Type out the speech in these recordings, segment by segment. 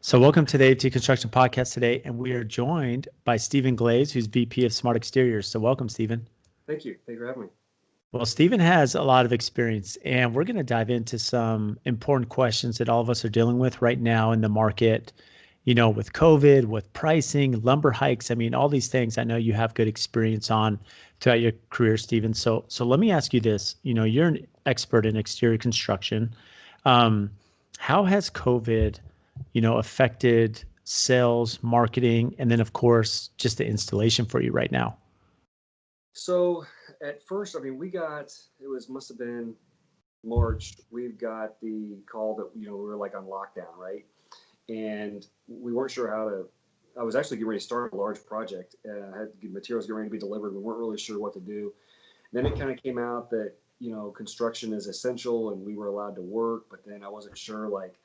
So welcome to the AFT Construction Podcast today, and we are joined by Stephen Glaze, who's VP of Smart Exteriors. So welcome, Stephen. Thank you. Thank you for having me. Well, Stephen has a lot of experience, and we're going to dive into some important questions that all of us are dealing with right now in the market, with COVID, with pricing, lumber hikes. I mean, all these things I know you have good experience on throughout your career, Stephen. So let me ask you this. You're an expert in exterior construction. Um, how has COVID affected sales, marketing, and then of course, just the installation for you right now? So at first, must have been March. We've got the call that, we were like on lockdown, right? And we weren't sure I was actually getting ready to start a large project. I had materials getting ready to be delivered. We weren't really sure what to do. Then it kind of came out that, construction is essential and we were allowed to work, but then I wasn't sure, like,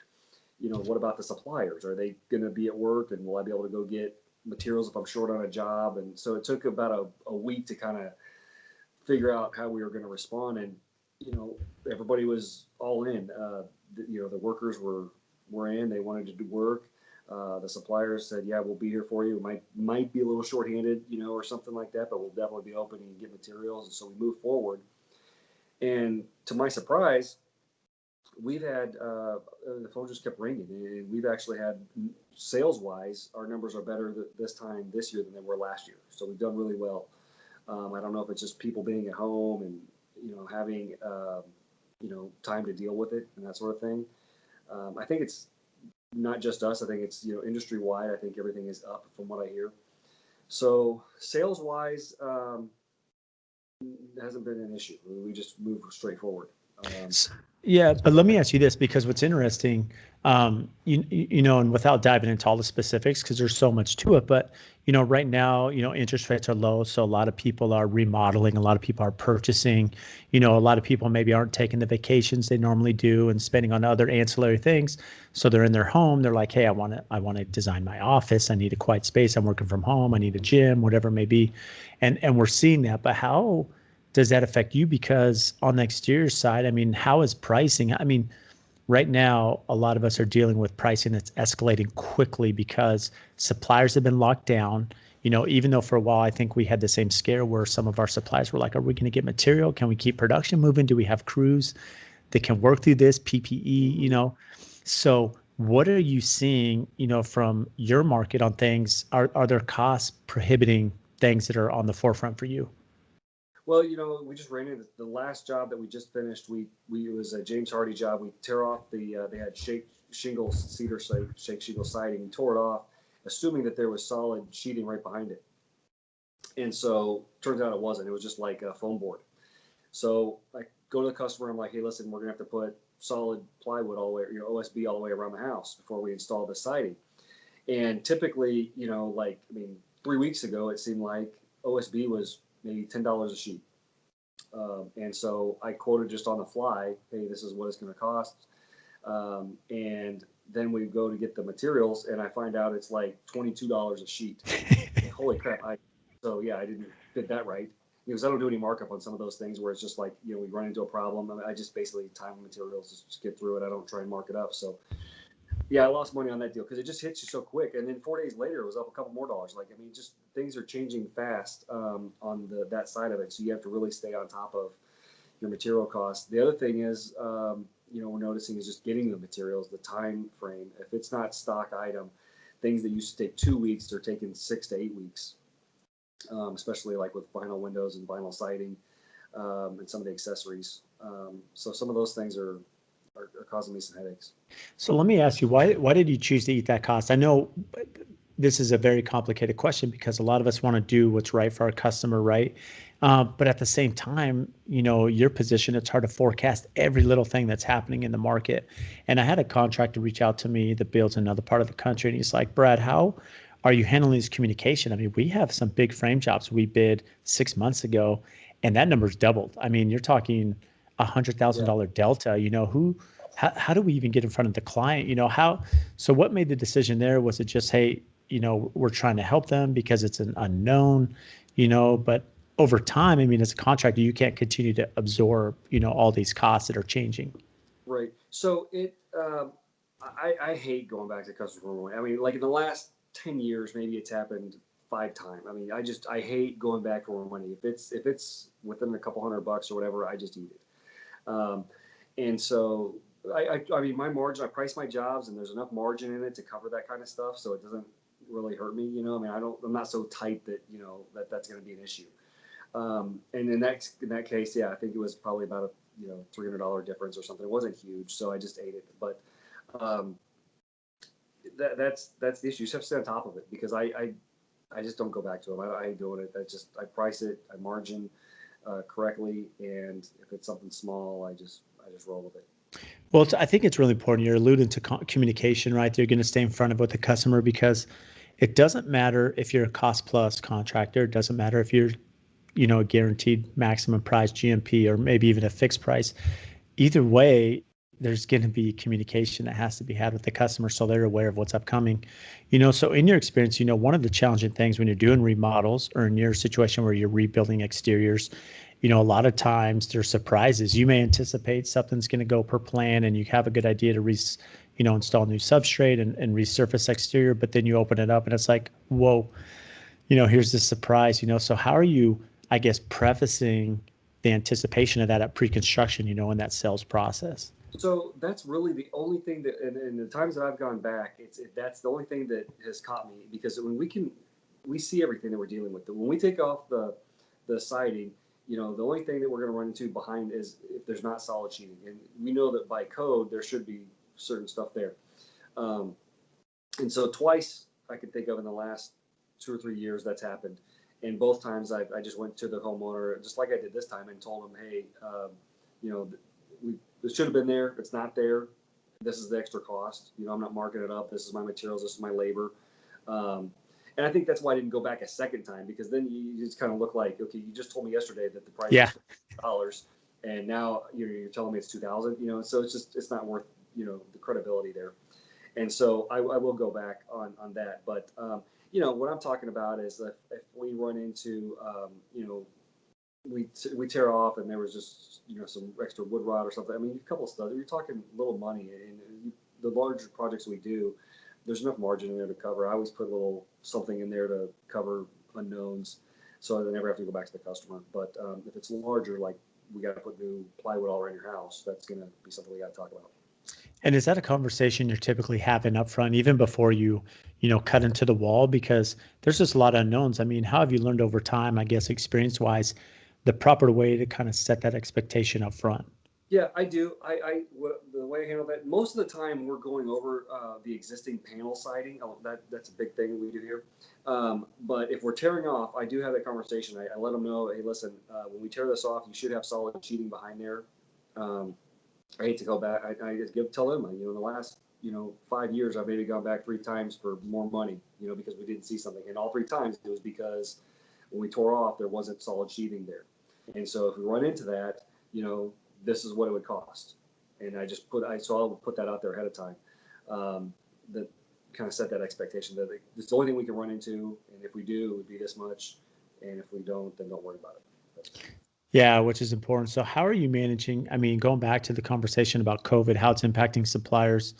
what about the suppliers? Are they going to be at work and will I be able to go get materials if I'm short on a job? And so it took about a week to kind of figure out how we were going to respond. And, everybody was all in. The workers were in, they wanted to do work. The suppliers said, yeah, we'll be here for you. We might be a little shorthanded, or something like that, but we'll definitely be open and get materials. And so we moved forward. And to my surprise, we've had the phone just kept ringing, and we've actually had sales wise, our numbers are better this year than they were last year. So we've done really well. I don't know if it's just people being at home and having time to deal with it and that sort of thing. I think it's not just us. I think it's industry wide. I think everything is up from what I hear. So sales wise, hasn't been an issue. We just move straight forward. Yeah, but let me ask you this, because what's interesting, and without diving into all the specifics, because there's so much to it, but right now, interest rates are low, so a lot of people are remodeling, a lot of people are purchasing, a lot of people maybe aren't taking the vacations they normally do and spending on other ancillary things. So they're in their home, they're like, hey, I want to design my office, I need a quiet space, I'm working from home, I need a gym, whatever it may be, and we're seeing that. But how does that affect you? Because on the exterior side, I mean, how is pricing? I mean, right now, a lot of us are dealing with pricing that's escalating quickly because suppliers have been locked down. Even though for a while, I think we had the same scare where some of our suppliers were like, are we going to get material? Can we keep production moving? Do we have crews that can work through this PPE? So what are you seeing, from your market on things? Are there costs prohibiting things that are on the forefront for you? Well, we just ran into the last job that we just finished. It was a James Hardy job. We tear off they had shake shingle siding. We tore it off, assuming that there was solid sheeting right behind it. And so turns out it wasn't. It was just like a foam board. So I go to the customer. I'm like, hey, listen, we're gonna have to put solid plywood all the way, OSB all the way around the house before we install the siding. And typically, 3 weeks ago, it seemed like OSB was maybe $10 a sheet. And so I quoted just on the fly, hey, this is what it's going to cost. And then we go to get the materials and I find out it's like $22 a sheet. Holy crap. I didn't fit that right, because I don't do any markup on some of those things where it's just like, we run into a problem. I just basically time materials, just get through it. I don't try and mark it up. So yeah, I lost money on that deal because it just hits you so quick. And then 4 days later, it was up a couple more dollars. Just things are changing fast on that side of it. So you have to really stay on top of your material costs. The other thing is, we're noticing is just getting the materials, the time frame. If it's not stock item, things that used to take 2 weeks are taking 6 to 8 weeks, especially like with vinyl windows and vinyl siding and some of the accessories. So some of those things are causing me some headaches. So let me ask you, why did you choose to eat that cost? I know this is a very complicated question because a lot of us want to do what's right for our customer, right? But at the same time, your position, it's hard to forecast every little thing that's happening in the market. And I had a contractor reach out to me that builds another part of the country, and he's like, Brad, how are you handling this communication? I mean, we have some big frame jobs we bid 6 months ago, and that number's doubled. I mean, you're talking $100,000 delta. How do we even get in front of the client? So what made the decision there? Was it just, hey, we're trying to help them because it's an unknown, but over time, I mean, as a contractor, you can't continue to absorb, all these costs that are changing. Right. So I hate going back to customer money. I mean, like in the last 10 years, maybe it's happened 5 times. I mean, I hate going back for more money. If it's within a couple $100 or whatever, I just eat it. And so I mean, my margin, I price my jobs, and there's enough margin in it to cover that kind of stuff, so it doesn't really hurt me. I mean, I'm not so tight that that's going to be an issue. And in that case, yeah, I think it was probably about a $300 difference or something. It wasn't huge, so I just ate it. But um, that's the issue. You just have to stay on top of it, because I just don't go back to them. I hate doing it. I price it, I margin correctly, and if it's something small, I just roll with it. Well, I think it's really important. You're alluding to communication, right? You're going to stay in front of with the customer, because it doesn't matter if you're a cost plus contractor. It doesn't matter if you're, a guaranteed maximum price GMP, or maybe even a fixed price. Either way, there's going to be communication that has to be had with the customer, so they're aware of what's upcoming. So in your experience, one of the challenging things when you're doing remodels, or in your situation where you're rebuilding exteriors, a lot of times there's surprises. You may anticipate something's going to go per plan, and you have a good idea to install new substrate and resurface exterior, but then you open it up and it's like, whoa, here's this surprise. So how are you, I guess, prefacing the anticipation of that at pre-construction, in that sales process? So that's really the only thing that, in the times that I've gone back, that's the only thing that has caught me, because when we see everything that we're dealing with. When we take off the siding, the only thing that we're going to run into behind is if there's not solid sheeting, and we know that by code there should be certain stuff there. Um, and so twice I can think of in the last 2 or 3 years that's happened, and both times I just went to the homeowner, just like I did this time, and told him, hey, you know, we it should have been there. It's not there. This is the extra cost. I'm not marking it up. This is my materials. This is my labor. Um, and I think that's why I didn't go back a second time, because then you just kind of look like, okay, you just told me yesterday that the price Yeah. was $50, and now you're telling me it's 2,000. So it's not worth the credibility there. And so I will go back on that. But what I'm talking about is that if we run into we tear off and there was just some extra wood rot or something. I mean, a couple of stuff. You're talking little money, and the larger projects we do, there's enough margin in there to cover. I always put a little something in there to cover unknowns, so I never have to go back to the customer. But if it's larger, like we got to put new plywood all around your house, that's going to be something we got to talk about. And is that a conversation you're typically having up front, even before cut into the wall? Because there's just a lot of unknowns. I mean, how have you learned over time, I guess, experience wise, the proper way to kind of set that expectation up front? Yeah, I do. The way I handle that, most of the time we're going over the existing panel siding. Oh, that's a big thing we do here. But if we're tearing off, I do have that conversation. I let them know, hey, listen, when we tear this off, you should have solid sheeting behind there. Um, I hate to go back. I just tell them, in the last 5 years, I've maybe gone back 3 times for more money, because we didn't see something, and all 3 times it was because when we tore off, there wasn't solid sheeting there, and so if we run into that, this is what it would cost, and I'll put that out there ahead of time, that kind of set that expectation that it's the only thing we can run into, and if we do, it would be this much, and if we don't, then don't worry about it. Yeah, which is important. So how are you managing? I mean, going back to the conversation about COVID, how it's impacting suppliers,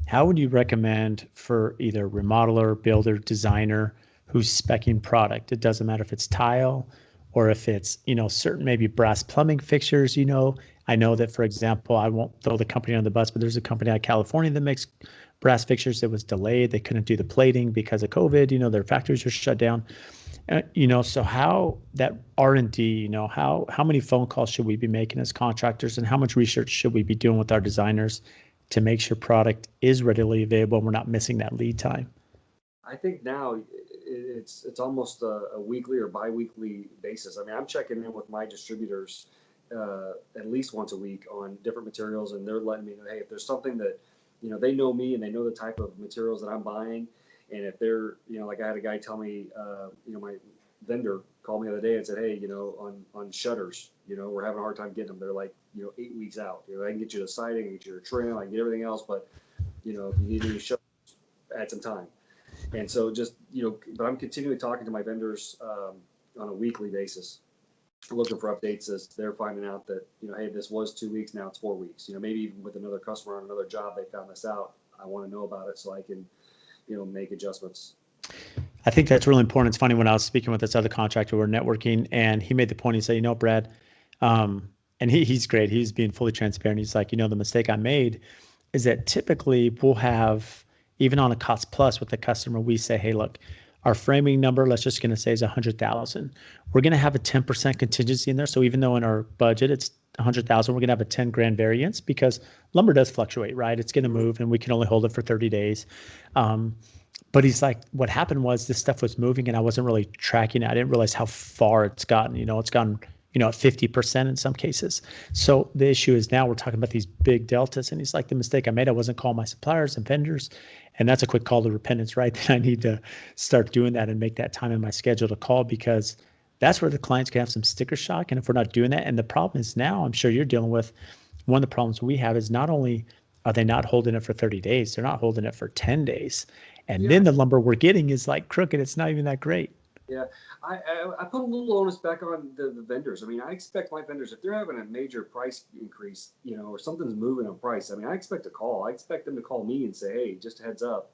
how would you recommend for either remodeler, builder, designer who's speccing product? It doesn't matter if it's tile or if it's, certain maybe brass plumbing fixtures. I know that, for example, I won't throw the company on the bus, but there's a company out of California that makes brass fixtures that was delayed. They couldn't do the plating because of COVID. Their factories are shut down. So how that R&D, how many phone calls should we be making as contractors, and how much research should we be doing with our designers to make sure product is readily available and we're not missing that lead time? I think now it's almost a weekly or biweekly basis. I mean, I'm checking in with my distributors at least once a week on different materials, and they're letting me know, hey, if there's something that they know me and they know the type of materials that I'm buying, and if they're like I had a guy tell me, my vendor called me the other day and said, hey, on shutters, we're having a hard time getting them. They're like 8 weeks out. I can get you the siding, I can get you the trim, I can get everything else, but if you need any shutters, add some time. And so just, but I'm continually talking to my vendors on a weekly basis. looking for updates as they're finding out that, hey, this was 2 weeks, now it's 4 weeks. Maybe even with another customer on another job, they found this out. I want to know about it so I can, make adjustments. I think that's really important. It's funny, when I was speaking with this other contractor, we're networking, and he made the point. He said, Brad, and he's great. He's being fully transparent. He's like, the mistake I made is that typically we'll have, even on a cost plus with the customer, we say, hey, look, our framing number, let's just going to say is 100,000. We're going to have a 10% contingency in there. So even though in our budget it's 100,000, we're going to have a 10 grand variance, because lumber does fluctuate, right? It's going to move, and we can only hold it for 30 days. But he's like, what happened was this stuff was moving, and I wasn't really tracking it. I didn't realize how far it's gotten. It's gone, at 50% in some cases. So the issue is now we're talking about these big deltas. And he's like, the mistake I made, I wasn't calling my suppliers and vendors. And that's a quick call to repentance, right? That I need to start doing that and make that time in my schedule to call, because that's where the clients can have some sticker shock. And if we're not doing that, and the problem is now, I'm sure you're dealing with, one of the problems we have is not only are they not holding it for 30 days, they're not holding it for 10 days. And then the lumber we're getting is like crooked. It's not even that great. Yeah, I put a little onus back on the vendors. I mean, I expect my vendors, if they're having a major price increase, or something's moving on price, I mean, I expect a call. I expect them to call me and say, hey, just a heads up,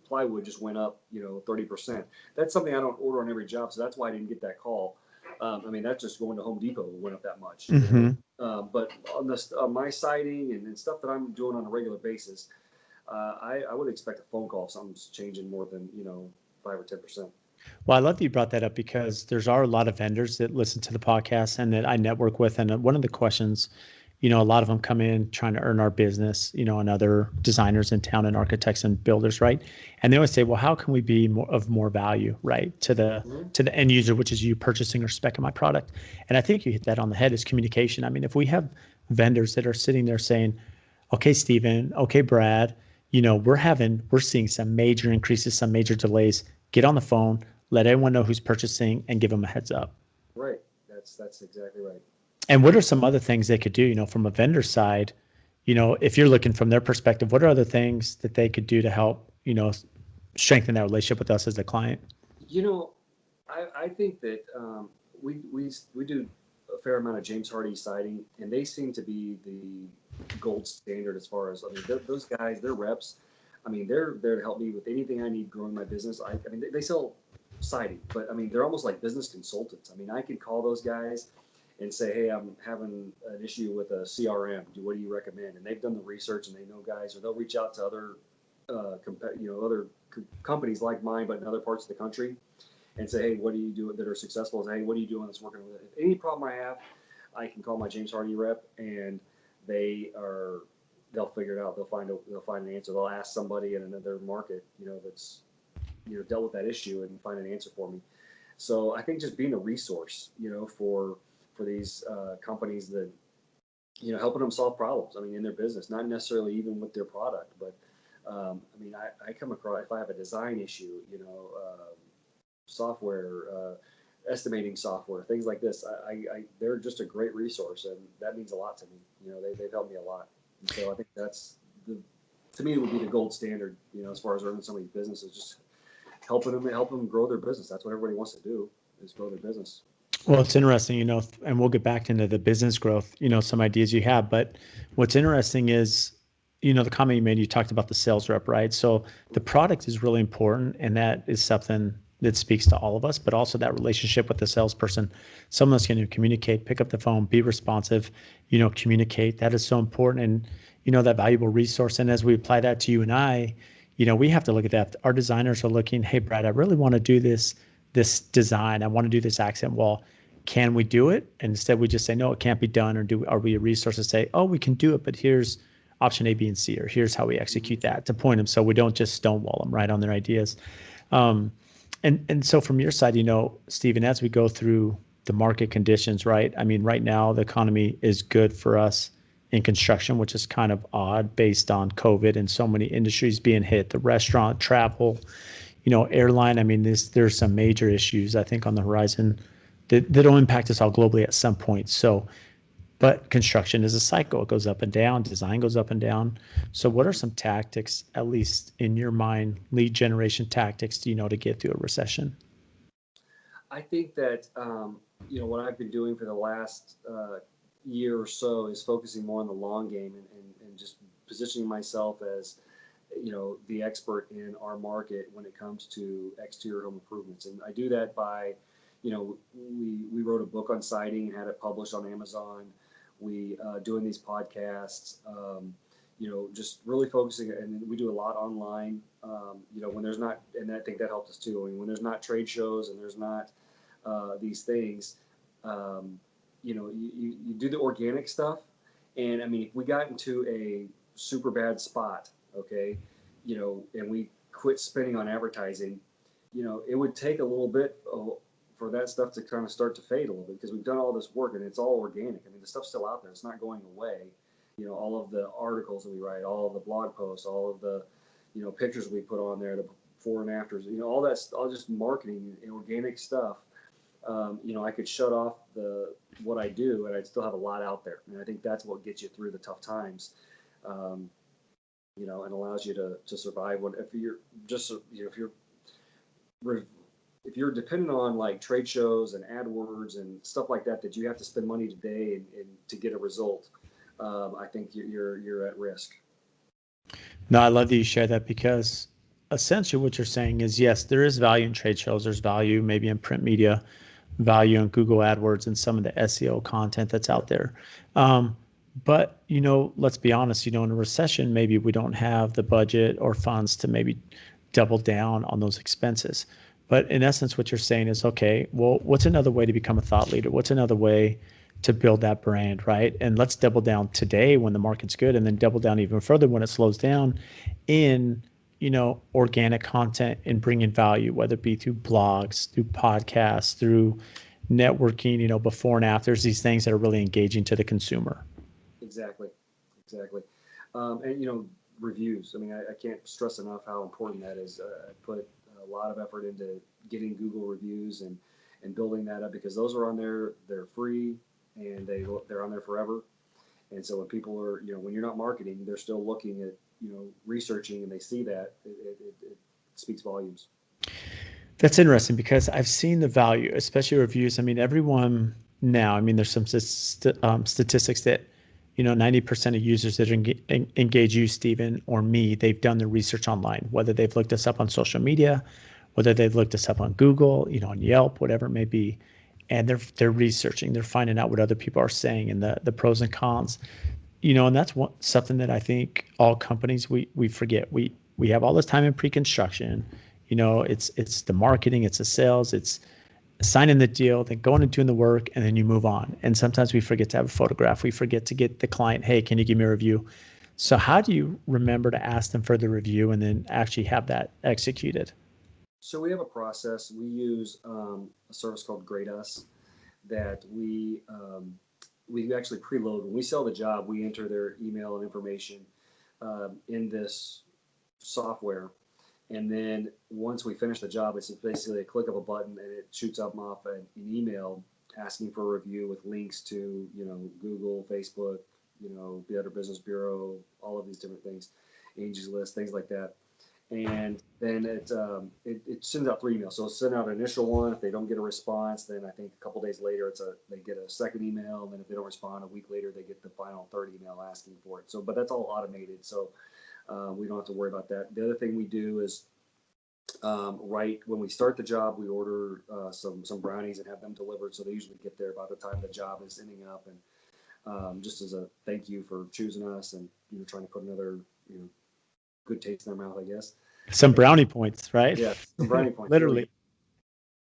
plywood just went up, 30%. That's something I don't order on every job, so that's why I didn't get that call. I mean, that's just going to Home Depot went up that much. But on my siding and stuff that I'm doing on a regular basis, I would expect a phone call if something's changing more than 5 or 10%. Well, I love that you brought that up, because are a lot of vendors that listen to the podcast and that I network with. And one of the questions, a lot of them come in trying to earn our business, and other designers in town and architects and builders, right? And they always say, well, how can we be more value, right, to the end user, which is you purchasing or speccing my product? And I think you hit that on the head, is communication. I mean, if we have vendors that are sitting there saying, okay, Steven, okay, Brad, we're seeing some major increases, some major delays. Get on the phone, let everyone know who's purchasing, and give them a heads up. Right. That's exactly right. And what are some other things they could do, from a vendor side, if you're looking from their perspective, what are other things that they could do to help, strengthen that relationship with us as a client? I think that we do a fair amount of James Hardie siding, and they seem to be the gold standard as far as, I mean, those guys, they're reps. I mean, they're there to help me with anything I need growing my business. I mean, they sell siding, but I mean, they're almost like business consultants. I mean, I can call those guys and say, hey, I'm having an issue with a CRM. What do you recommend? And they've done the research and they know guys, or they'll reach out to other, other companies like mine, but in other parts of the country, and say, hey, what do you do that are successful? Say, hey, what are you doing that's working with it? If any problem I have, I can call my James Hardie rep, and they'll figure it out. They'll find an answer. They'll ask somebody in another market, that's dealt with that issue, and find an answer for me. So I think just being a resource, for these companies that, helping them solve problems. I mean, in their business, not necessarily even with their product, but I mean, I come across, if I have a design issue, software, estimating software, things like this, they're just a great resource, and that means a lot to me. They've helped me a lot. And so I think to me, it would be the gold standard, as far as running somebody's businesses, just help them grow their business. That's what everybody wants to do, is grow their business. Well, it's interesting, and we'll get back into the business growth, some ideas you have. But what's interesting is, the comment you made, you talked about the sales rep, right? So the product is really important, and that is something that speaks to all of us, but also that relationship with the salesperson, someone that's going to communicate, pick up the phone, be responsive, communicate. That is so important. And, that valuable resource. And as we apply that to you and I, we have to look at that. Our designers are looking, hey, Brad, I really want to do this design. I want to do this accent wall. Can we do it? And instead we just say, no, it can't be done. Or are we a resource to say, oh, we can do it, but here's option A, B, and C, or here's how we execute that, to point them, so we don't just stonewall them right on their ideas. And so from your side, Stephen, as we go through the market conditions, right? I mean, right now the economy is good for us in construction, which is kind of odd based on COVID and so many industries being hit, the restaurant, travel, airline. I mean, there's some major issues, I think, on the horizon that'll impact us all globally at some point. So, but construction is a cycle. It goes up and down. Design goes up and down. So what are some tactics, at least in your mind, lead generation tactics, to get through a recession? I think that what I've been doing for the last year or so is focusing more on the long game and just positioning myself as the expert in our market when it comes to exterior home improvements. And I do that by, we wrote a book on siding and had it published on Amazon. We doing these podcasts, just really focusing, and we do a lot online. When there's not, and I think that helped us too. I mean, when there's not trade shows and there's not these things, you do the organic stuff. And I mean, if we got into a super bad spot, okay, and we quit spending on advertising, it would take a little bit for that stuff to kind of start to fade a little bit, because we've done all this work and it's all organic. I mean, the stuff's still out there. It's not going away. All of the articles that we write, all of the blog posts, all of the, pictures we put on there, the before and afters, all that's all just marketing and organic stuff. I could shut off what I do and I'd still have a lot out there. And I think that's what gets you through the tough times. And allows you to survive if you're just, if you're dependent on like trade shows and AdWords and stuff like that you have to spend money today and to get a result. I think you're at risk. No, I love that you share that, because essentially what you're saying is, yes, there is value in trade shows. There's value maybe in print media, value in Google AdWords and some of the SEO content that's out there. But, let's be honest, in a recession, maybe we don't have the budget or funds to maybe double down on those expenses. But in essence, what you're saying is, okay, well, what's another way to become a thought leader? What's another way to build that brand, right? And let's double down today when the market's good, and then double down even further when it slows down in, organic content and bringing value, whether it be through blogs, through podcasts, through networking, before and afters, these things that are really engaging to the consumer. Exactly. And reviews. I mean, I can't stress enough how important that is. I put a lot of effort into getting Google reviews and building that up, because those are on there. They're free and they're on there forever. And so when people are, when you're not marketing, they're still looking at, researching, and they see that, it speaks volumes. That's interesting, because I've seen the value, especially reviews. I mean, everyone now, there's some statistics that, 90% of users that engage you, Stephen, or me, they've done the research online, whether they've looked us up on social media, whether they've looked us up on Google, on Yelp, whatever it may be. And they're researching, they're finding out what other people are saying and the pros and cons, and that's something that I think all companies, we forget. We have all this time in pre-construction, it's the marketing, it's the sales, it's signing the deal, then going and doing the work, and then you move on. And sometimes we forget to have a photograph. We forget to get the client, hey, can you give me a review? So how do you remember to ask them for the review and then actually have that executed? So we have a process. We use a service called Glaze that we actually preload. When we sell the job, we enter their email and information in this software. And then once we finish the job, it's basically a click of a button and it shoots up off an email asking for a review with links to, Google, Facebook, Better Business Bureau, all of these different things, Angie's List, things like that. And then it sends out 3 emails. So it'll send out an initial one. If they don't get a response, then I think a couple days later they get a second email. And then if they don't respond, a week later they get the final third email asking for it. So, but that's all automated. So we don't have to worry about that. The other thing we do is right when we start the job, we order some brownies and have them delivered. So they usually get there by the time the job is ending up. And just as a thank you for choosing us and trying to put another good taste in their mouth, I guess. Some brownie points, right? Yeah, some brownie points. Literally.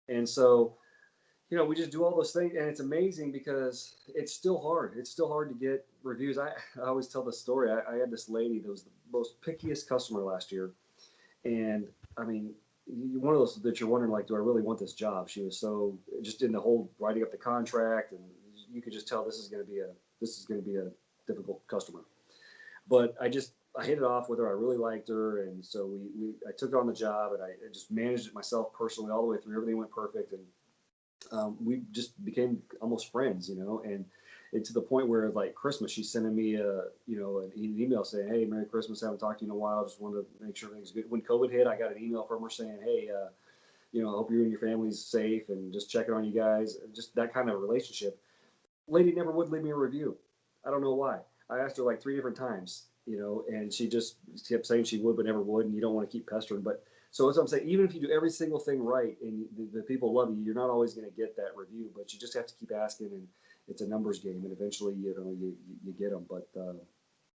Really. And so, we just do all those things, and it's amazing because it's still hard. It's still hard to get reviews. I always tell the story. I had this lady that was the most pickiest customer last year, and I mean, one of those that you're wondering, like, do I really want this job? She was so just in the whole writing up the contract, and you could just tell this is going to be a difficult customer. But I hit it off with her. I really liked her, and so I took on the job, and I just managed it myself personally all the way through. Everything went perfect, and we just became almost friends, and to the point where like Christmas, she's sending me an email saying, "Hey, Merry Christmas. Haven't talked to you in a while. Just wanted to make sure everything's good." When COVID hit, I got an email from her saying, "Hey, I hope you and your family's safe, and just checking on you guys, just that kind of relationship. Lady never would leave me a review. I don't know why. I asked her like 3 different times, and she just kept saying she would, but never would. And you don't want to keep pestering. But so that's what I'm saying. Even if you do every single thing right and the people love you, you're not always going to get that review. But you just have to keep asking, and it's a numbers game. And eventually, you get them. But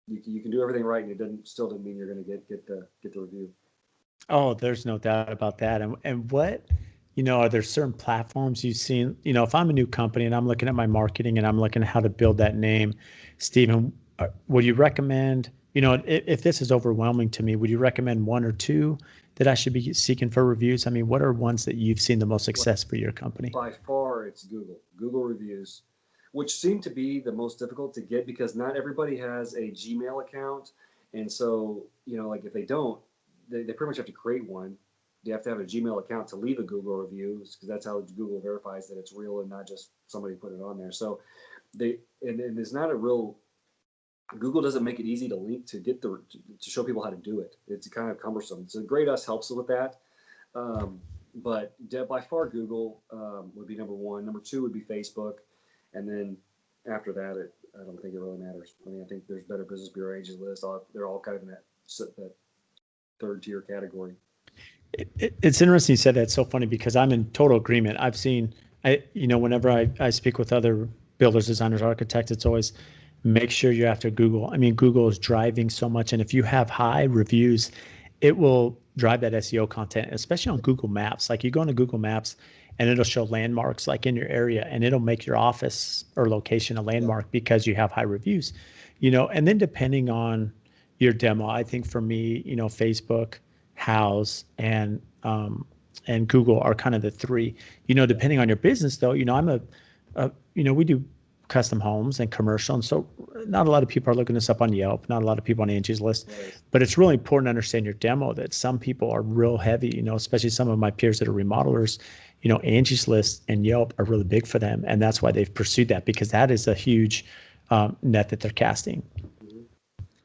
you can do everything right, and it still doesn't mean you're going to get the review. Oh, there's no doubt about that. And what, are there certain platforms you've seen, if I'm a new company and I'm looking at my marketing and I'm looking at how to build that name, Stephen, would you recommend, if this is overwhelming to me, would you recommend one or two that I should be seeking for reviews? I mean, what are ones that you've seen the most success for your company? By far, it's Google reviews, which seem to be the most difficult to get because not everybody has a Gmail account. And so, like if they don't, they pretty much have to create one. You have to have a Gmail account to leave a Google review because that's how Google verifies that it's real and not just somebody put it on there. So and it's not a real, Google doesn't make it easy to link to get to show people how to do it. It's kind of cumbersome. So Great Us helps with that. But by far, Google would be number one. Number two would be Facebook, and then after that, I don't think it really matters. I mean, I think there's Better Business Bureau, Angie's List. They're all kind of in that third tier category. It's interesting you said that. It's so funny because I'm in total agreement. I've seen, whenever I speak with other builders, designers, architects, it's always make sure you're after Google. I mean, Google is driving so much, and if you have high reviews, it will drive that SEO content, especially on Google Maps. Like you go into Google Maps and it'll show landmarks like in your area, and it'll make your office or location a landmark because you have high reviews, and then depending on your demo, I think for me, Facebook, House, and Google are kind of the three, depending on your business though, I'm we do custom homes and commercial. And so not a lot of people are looking this up on Yelp, not a lot of people on Angie's List, but it's really important to understand your demo that some people are real heavy, especially some of my peers that are remodelers, Angie's List and Yelp are really big for them. And that's why they've pursued that because that is a huge net that they're casting.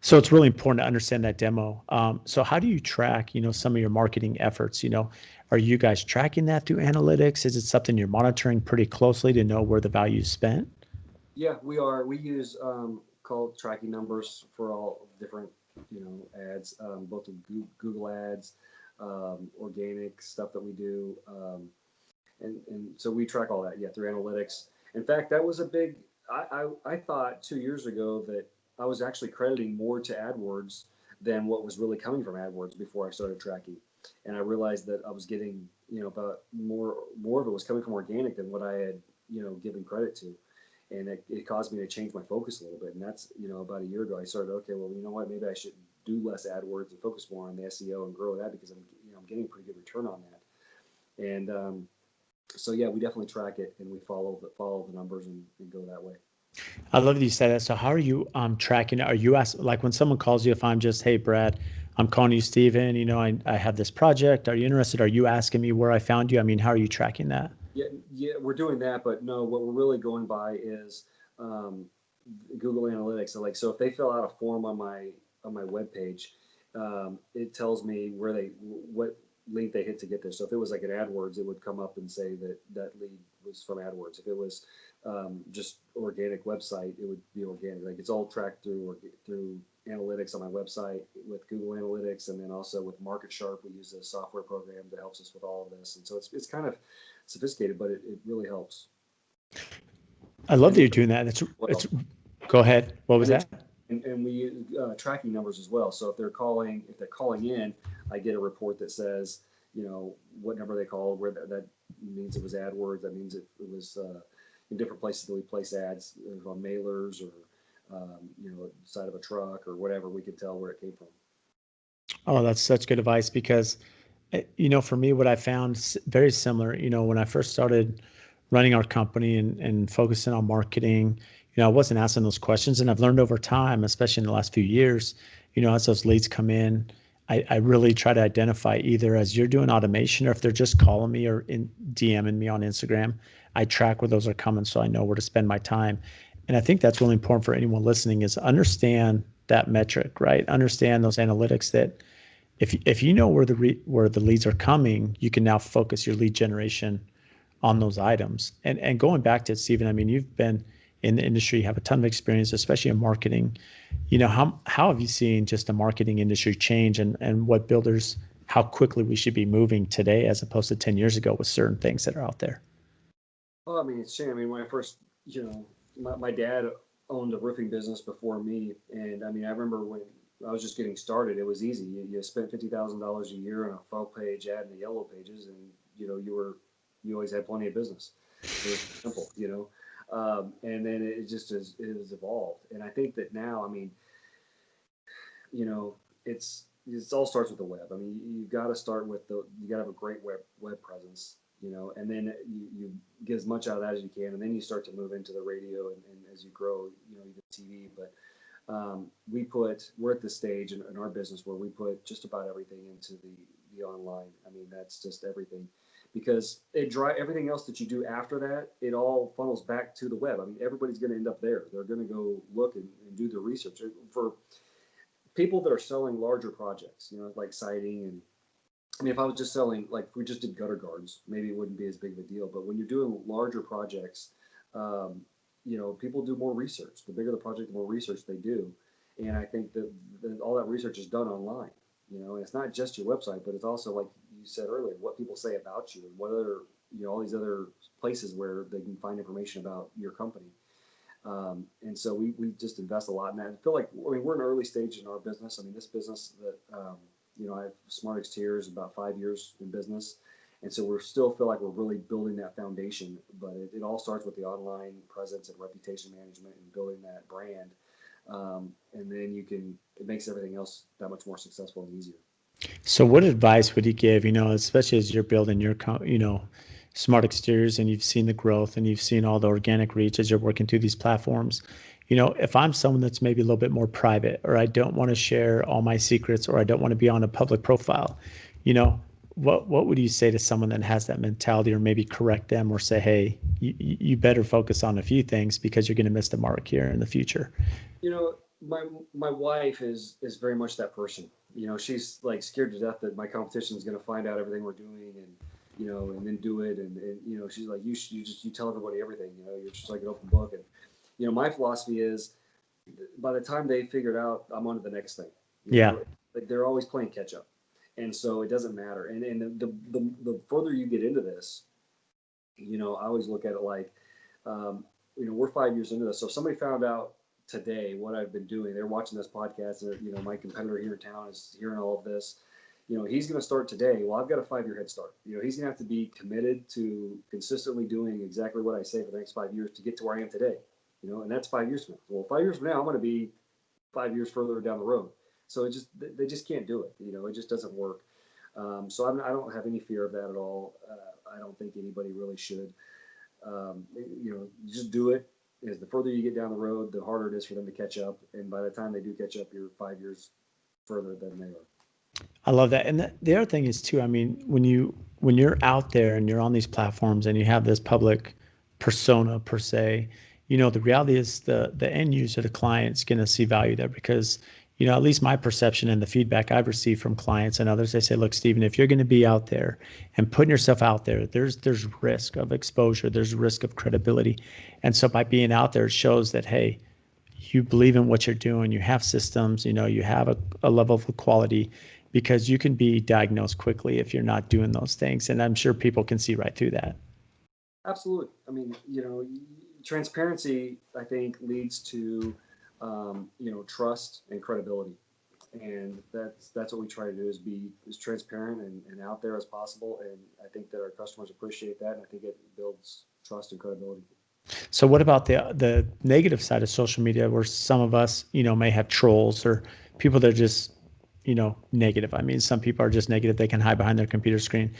So it's really important to understand that demo. So how do you track, some of your marketing efforts? Are you guys tracking that through analytics? Is it something you're monitoring pretty closely to know where the value is spent? Yeah, we are. We use call tracking numbers for all different, ads, both Google ads, organic stuff that we do, and so we track all that. Yeah, through analytics. In fact, that was a big. I thought 2 years ago that I was actually crediting more to AdWords than what was really coming from AdWords before I started tracking, and I realized that I was getting, about more of it was coming from organic than what I had, given credit to. And it caused me to change my focus a little bit. And that's, about a year ago, I started, okay, well, you know what, maybe I should do less AdWords and focus more on the SEO and grow that because I'm getting a pretty good return on that. And so, yeah, we definitely track it and we follow the numbers and go that way. I love that you said that. So how are you tracking it? Are you like when someone calls you, if I'm just, hey, Brad, I'm calling you, Steven, I have this project. Are you interested? Are you asking me where I found you? I mean, how are you tracking that? Yeah, we're doing that, but no, what we're really going by is Google Analytics. So if they fill out a form on my webpage, it tells me what link they hit to get there. So if it was like an AdWords, it would come up and say that lead was from AdWords. If it was just organic website, it would be organic. Like it's all tracked through analytics on my website with Google Analytics, and then also with Market Sharp, we use a software program that helps us with all of this. And so it's kind of sophisticated, but it really helps. I love that you're doing that. Go ahead. What was that? And we use tracking numbers as well. So if they're calling in, I get a report that says, what number they called, where that means it was AdWords. That means it was in different places that we place ads, on mailers or side of a truck or whatever. We could tell where it came from. Oh, that's such good advice because, for me, what I found very similar, when I first started running our company and focusing on marketing, I wasn't asking those questions. And I've learned over time, especially in the last few years, as those leads come in, I really try to identify either as you're doing automation or if they're just calling me or DMing me on Instagram, I track where those are coming so I know where to spend my time. And I think that's really important for anyone listening is understand that metric, right? Understand those analytics that if you know where the leads are coming, you can now focus your lead generation on those items. And going back to it, Stephen, I mean, you've been in the industry, you have a ton of experience, especially in marketing. You know, how have you seen just the marketing industry change, and what builders, how quickly we should be moving today as opposed to 10 years ago with certain things that are out there? Well, I mean, it's shame. I mean, when I first, my dad owned a roofing business before me, and I mean, I remember when I was just getting started, it was easy. You spent $50,000 a year on a 12-page ad in the yellow pages, and you always had plenty of business. It was simple, and then it has evolved, and I think that now, I mean, you know, it all starts with the web. I mean, you got to start with you got to have a great web presence, and then you get as much out of that as you can, and then you start to move into the radio, and as you grow, even TV. But we're at the stage in our business where we put just about everything into the online. I mean, that's just everything, because everything else that you do after that, it all funnels back to the web. I mean, everybody's going to end up there. They're going to go look and do the research for people that are selling larger projects, like siding. And I mean, if I was just selling, like if we just did gutter guards, maybe it wouldn't be as big of a deal. But when you're doing larger projects, people do more research. The bigger the project, the more research they do. And I think that all that research is done online, and it's not just your website, but it's also, like you said earlier, what people say about you, and what other, all these other places where they can find information about your company. And so we just invest a lot in that. I feel like, I mean, we're in an early stage in our business. I mean, this business that, I have Smart Exteriors, about 5 years in business. And so we still feel like we're really building that foundation, but it all starts with the online presence and reputation management and building that brand. And then it makes everything else that much more successful and easier. So what advice would you give, especially as you're building your, Smart Exteriors, and you've seen the growth and you've seen all the organic reach as you're working through these platforms? If I'm someone that's maybe a little bit more private, or I don't want to share all my secrets, or I don't want to be on a public profile, what would you say to someone that has that mentality, or maybe correct them or say, hey, you better focus on a few things because you're going to miss the mark here in the future? My wife is very much that person. She's like scared to death that my competition is going to find out everything we're doing, and then do it. And she's like, you tell everybody everything, you're just like an open book. And, my philosophy is, by the time they figure it out, I'm on to the next thing. Yeah. Like they're always playing catch up. And so it doesn't matter. And the further you get into this, I always look at it like, we're 5 years into this. So if somebody found out today what I've been doing, they're watching this podcast, and my competitor here in town is hearing all of this. He's going to start today. Well, I've got a 5-year head start. He's going to have to be committed to consistently doing exactly what I say for the next 5 years to get to where I am today. And that's 5 years from now. Well, 5 years from now, I'm going to be 5 years further down the road. So they just can't do it. It just doesn't work. So I don't have any fear of that at all. I don't think anybody really should. You just do it. As the further you get down the road, the harder it is for them to catch up. And by the time they do catch up, you're 5 years further than they are. I love that. And the other thing is too, I mean, when you're out there and you're on these platforms and you have this public persona per se, the reality is the end user, the client's going to see value there because, at least my perception and the feedback I've received from clients and others, they say, look, Stephen, if you're going to be out there and putting yourself out there, there's risk of exposure, there's risk of credibility. And so by being out there, it shows that, hey, you believe in what you're doing, you have systems, you have a level of quality, because you can be diagnosed quickly if you're not doing those things. And I'm sure people can see right through that. Absolutely. I mean, transparency, I think, leads to, trust and credibility. And that's what we try to do, is be as transparent and out there as possible. And I think that our customers appreciate that. And I think it builds trust and credibility. So what about the negative side of social media, where some of us, may have trolls or people that are just, negative? I mean, some people are just negative. They can hide behind their computer screen,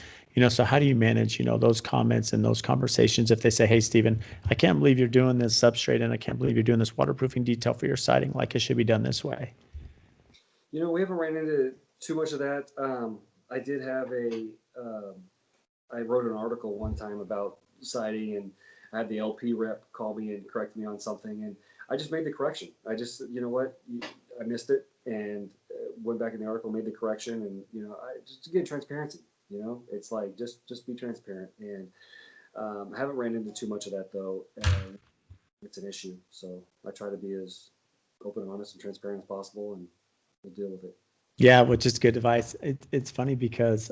so how do you manage, those comments and those conversations if they say, hey, Stephen, I can't believe you're doing this substrate, and I can't believe you're doing this waterproofing detail for your siding, like it should be done this way? We haven't ran into too much of that. I did have I wrote an article one time about siding, and I had the LP rep call me and correct me on something, and I just made the correction. I just, I missed it, and went back in the article, made the correction, and just again transparency. It's like just be transparent, and I haven't ran into too much of that though. It's an issue, so I try to be as open and honest and transparent as possible, and we'll deal with it. Yeah, which is good advice. It's funny because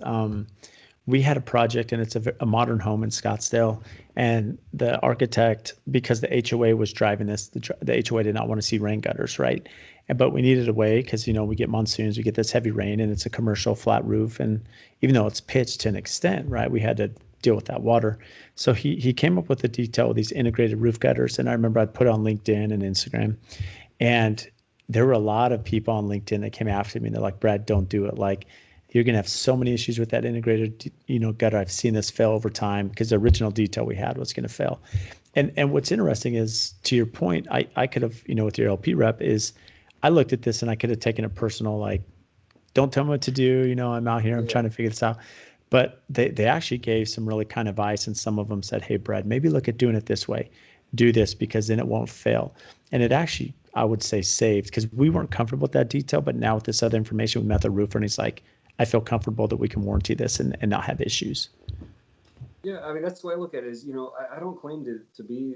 we had a project, and it's a modern home in Scottsdale, and the architect, because the HOA was driving this, the HOA did not want to see rain gutters, right? But we needed a way because we get monsoons, we get this heavy rain, and it's a commercial flat roof, and even though it's pitched to an extent, right, we had to deal with that water. So he came up with a detail with these integrated roof gutters, and I remember I'd put it on LinkedIn and Instagram, and there were a lot of people on LinkedIn that came after me, and they're like, Brad, don't do it. Like, you're going to have so many issues with that integrated, gutter. I've seen this fail over time because the original detail we had was going to fail. And what's interesting is, to your point, I could have, with your LP rep, is I looked at this and I could have taken a personal, like, don't tell me what to do. I'm out here, I'm trying to figure this out. But they actually gave some really kind advice, and some of them said, hey, Brad, maybe look at doing it this way. Do this because then it won't fail. And it actually, I would say, saved, because we weren't comfortable with that detail. But now with this other information, we met the roofer, and he's like, I feel comfortable that we can warranty this and not have issues. Yeah, I mean, that's the way I look at it. Is I don't claim to be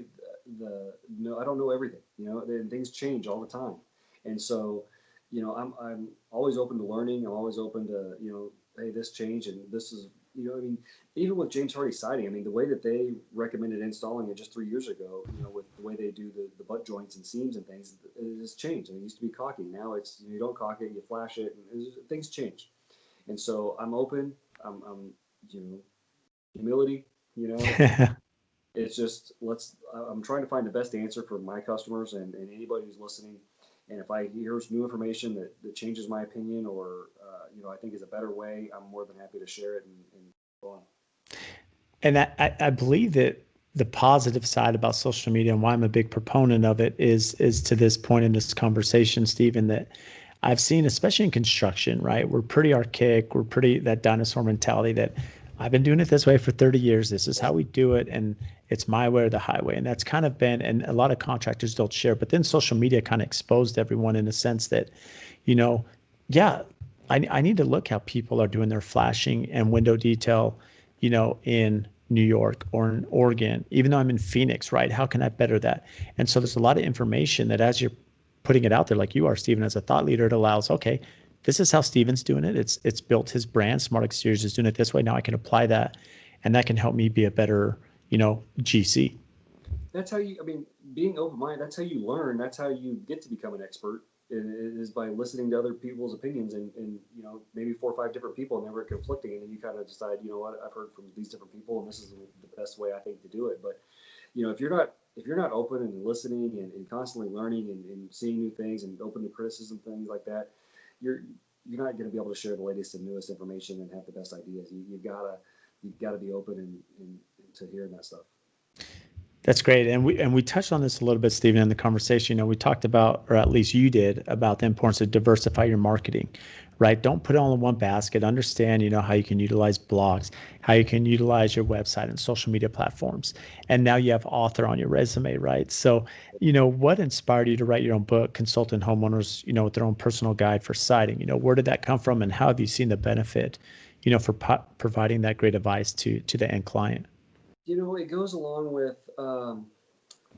no, I don't know everything. And things change all the time, and so I'm always open to learning. I'm always open to hey, this changed, and this is I mean, even with James Hardy siding, I mean, the way that they recommended installing it just 3 years ago, with the way they do the butt joints and seams and things, it has changed. And it used to be caulking. Now it's you don't caulk it, you flash it, and things change. And so I'm open. I'm humility. It's just I'm trying to find the best answer for my customers and anybody who's listening. And if I hear new information that changes my opinion, or I think is a better way, I'm more than happy to share it and go on. And I believe that the positive side about social media, and why I'm a big proponent of it, is to this point in this conversation, Stephen, that I've seen, especially in construction, right? We're pretty archaic. We're pretty that dinosaur mentality that I've been doing it this way for 30 years. This is how we do it, and it's my way or the highway. And that's kind of been, and a lot of contractors don't share. But then social media kind of exposed everyone in a sense that, yeah, I need to look how people are doing their flashing and window detail, in New York or in Oregon, even though I'm in Phoenix, right? How can I better that? And so there's a lot of information that, as you're putting it out there, like you are, Stephen, as a thought leader, it allows, okay, this is how Stephen's doing it. It's built his brand. Smart Exteriors is doing it this way. Now I can apply that, and that can help me be a better, GC. That's how I mean, being open minded, that's how you learn. That's how you get to become an expert. And it is by listening to other people's opinions, and maybe 4 or 5 different people, and never conflicting. And then you kind of decide, what, I've heard from these different people, and this is the best way I think to do it. But, if you're not open and listening and constantly learning and seeing new things and open to criticism, things like that, you're not going to be able to share the latest and newest information and have the best ideas. You've gotta be open and to hearing that stuff. That's great. And we touched on this a little bit, Stephen, in the conversation. We talked about, or at least you did, about the importance of diversify your marketing, right? Don't put it all in one basket. Understand, how you can utilize blogs, how you can utilize your website and social media platforms. And now you have author on your resume, right? So, what inspired you to write your own book, consulting homeowners, with their own personal guide for siding? Where did that come from, and how have you seen the benefit, for providing that great advice to the end client? It goes along with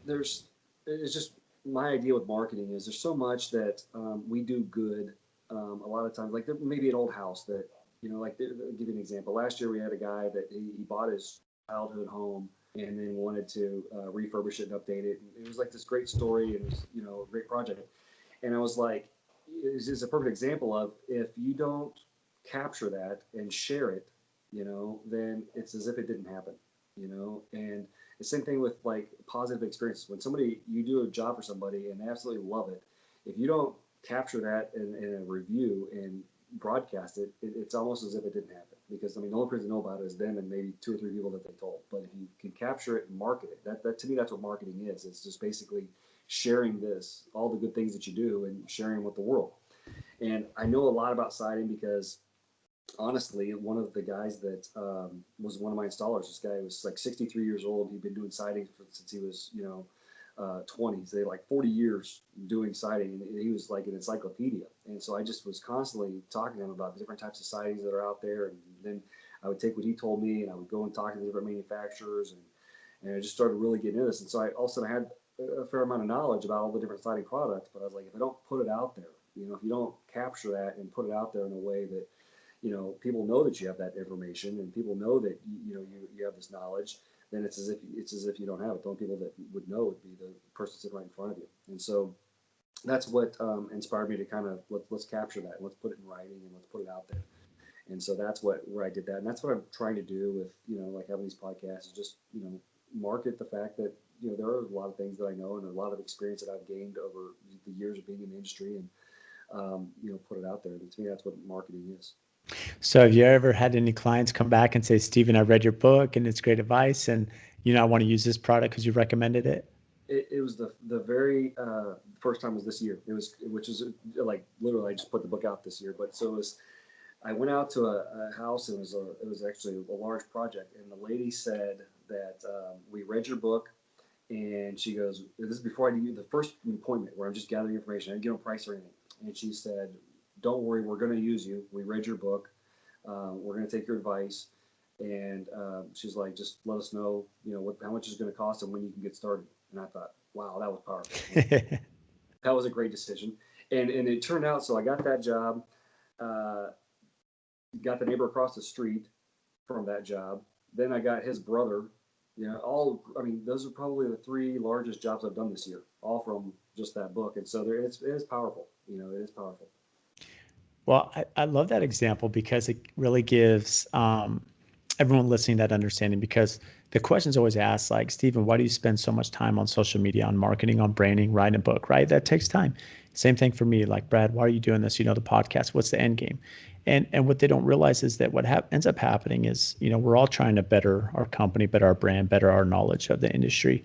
there's it's just my idea with marketing is there's so much that we do good a lot of times, like there may be an old house that like I'll give you an example. Last year we had a guy that he bought his childhood home and then wanted to refurbish it and update it. And it was like this great story, and it was a great project. And I was like, it's just a perfect example of, if you don't capture that and share it, then it's as if it didn't happen. And the same thing with like positive experiences. When you do a job for somebody and they absolutely love it, if you don't capture that in a review and broadcast it, it's almost as if it didn't happen. Because I mean, the only person to know about it is them and maybe 2 or 3 people that they told. But if you can capture it and market it, that to me, that's what marketing is. It's just basically sharing all the good things that you do, and sharing with the world. And I know a lot about siding because, honestly, one of the guys that was one of my installers, this guy was like 63 years old. He'd been doing siding since he was, 20s. They had like 40 years doing siding, and he was like an encyclopedia. And so I just was constantly talking to him about the different types of sidings that are out there. And then I would take what he told me, and I would go and talk to the different manufacturers, and I just started really getting into this. And so I all of a sudden I had a fair amount of knowledge about all the different siding products, but I was like, if I don't put it out there, if you don't capture that and put it out there in a way that, people know that you have that information and people know that you have this knowledge, then it's as if you don't have it. The only people that would know would be the person sitting right in front of you. And so that's what inspired me to kind of let's capture that and let's put it in writing and let's put it out there. And so that's where I did that, and that's what I'm trying to do with like having these podcasts is just market the fact that there are a lot of things that I know and a lot of experience that I've gained over the years of being in the industry, and put it out there. And to me, that's what marketing is. So have you ever had any clients come back and say, Stephen, I read your book and it's great advice, and I want to use this product because you recommended it? It was the very first time was this year. It was, which is like literally I just put the book out this year, but so it was. I went out to a house. It was actually a large project, and the lady said that we read your book, and she goes, "This is before I do the first appointment where I'm just gathering information. I didn't give a price or anything." And she said, "Don't worry, we're going to use you. We read your book. We're going to take your advice." And she's like, "Just let us know, how much it's going to cost and when you can get started." And I thought, wow, that was powerful. That was a great decision. And it turned out, so I got that job. Uh, got the neighbor across the street from that job. Then I got his brother. Those are probably the three largest jobs I've done this year, all from just that book. And so it is powerful. It is powerful. Well, I love that example because it really gives everyone listening that understanding, because the question's always asked, like, Stephen, why do you spend so much time on social media, on marketing, on branding, writing a book, right? That takes time. Same thing for me. Like, Brad, why are you doing this? The podcast, what's the end game? And what they don't realize is that what ends up happening is, we're all trying to better our company, better our brand, better our knowledge of the industry.